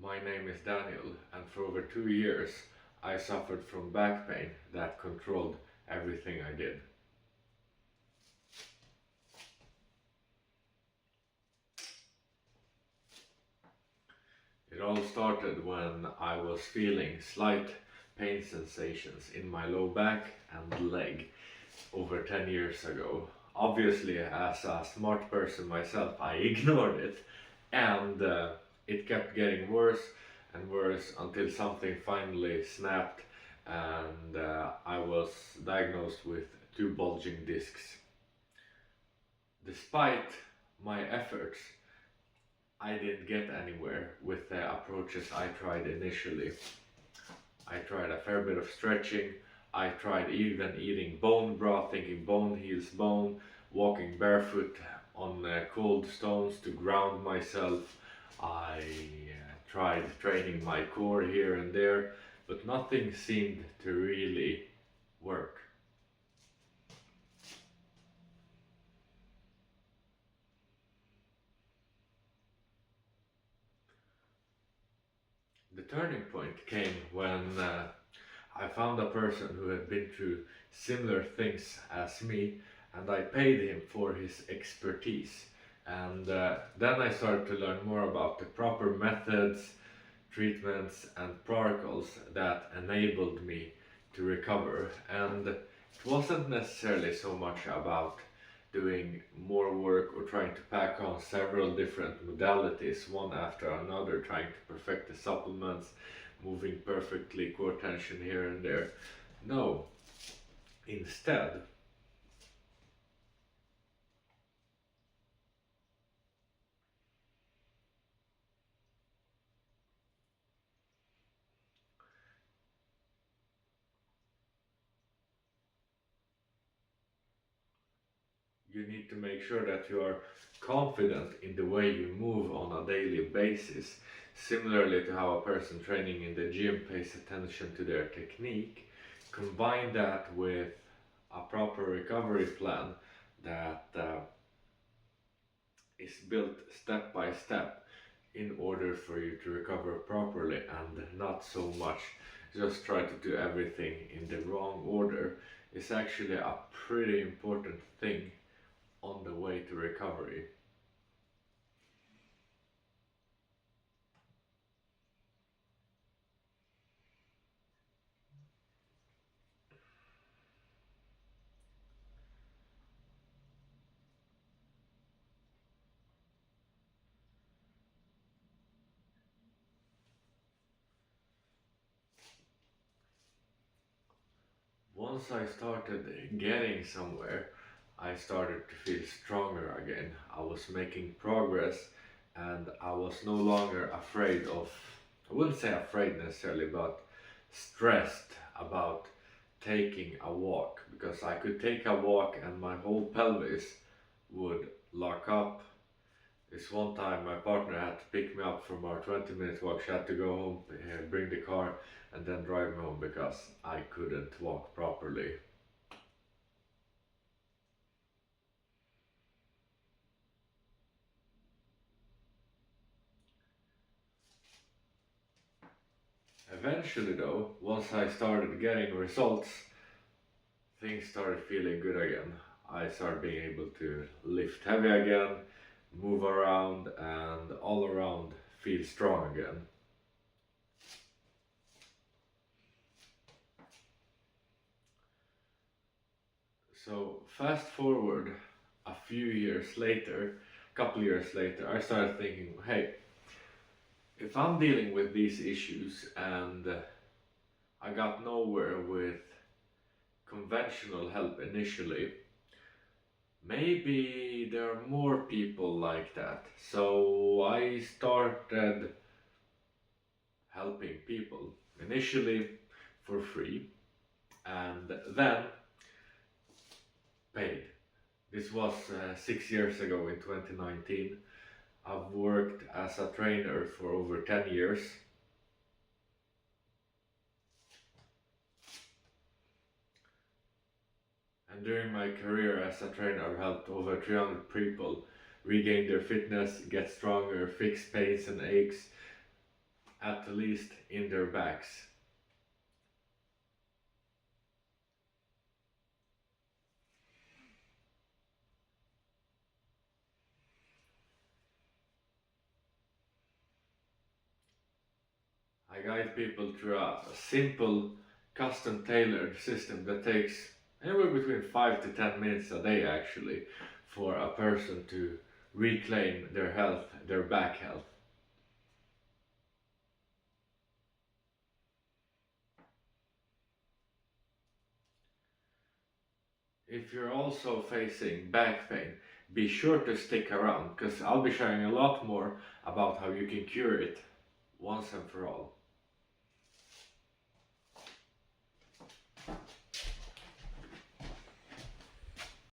My name is Daniel, and for over 2 years I suffered from back pain that controlled everything I did. It all started when I was feeling slight pain sensations in my low back and leg over 10 years ago. Obviously, as a smart person myself, I ignored it, and it kept getting worse and worse until something finally snapped, and I was diagnosed with two bulging discs. Despite my efforts, I didn't get anywhere with the approaches I tried initially. I tried a fair bit of stretching. I tried even eating bone broth, thinking bone heals bone, walking barefoot on cold stones to ground myself. I tried training my core here and there, but nothing seemed to really work. The turning point came when I found a person who had been through similar things as me, and I paid him for his expertise. And then I started to learn more about the proper methods, treatments, and protocols that enabled me to recover. And it wasn't necessarily so much about doing more work or trying to pack on several different modalities one after another, trying to perfect the supplements, moving perfectly, core tension here and there. No, instead, you need to make sure that you are confident in the way you move on a daily basis, similarly to how a person training in the gym pays attention to their technique. Combine that with a proper recovery plan that is built step by step in order for you to recover properly, and not so much just try to do everything in the wrong order, is actually a pretty important thing on the way to recovery. Once I started getting somewhere, I started to feel stronger again. I was making progress, and I was no longer afraid of, I wouldn't say afraid necessarily, but stressed about taking a walk, because I could take a walk and my whole pelvis would lock up. This one time my partner had to pick me up from our 20-minute walk. She had to go home, bring the car, and then drive me home because I couldn't walk properly. Eventually though, once I started getting results, things started feeling good again. I started being able to lift heavy again, move around, and all around feel strong again. So fast forward a few years later, a couple years later, I started thinking, hey, if I'm dealing with these issues and I got nowhere with conventional help initially, maybe there are more people like that. So I started helping people, initially for free, and then paid. This was 6 years ago in 2019. I've worked as a trainer for over 10 years. And during my career as a trainer, I've helped over 300 people regain their fitness, get stronger, fix pains and aches, at least in their backs. I guide people through a simple, custom tailored system that takes anywhere between 5 to 10 minutes a day actually for a person to reclaim their health, their back health. If you're also facing back pain, be sure to stick around because I'll be sharing a lot more about how you can cure it once and for all.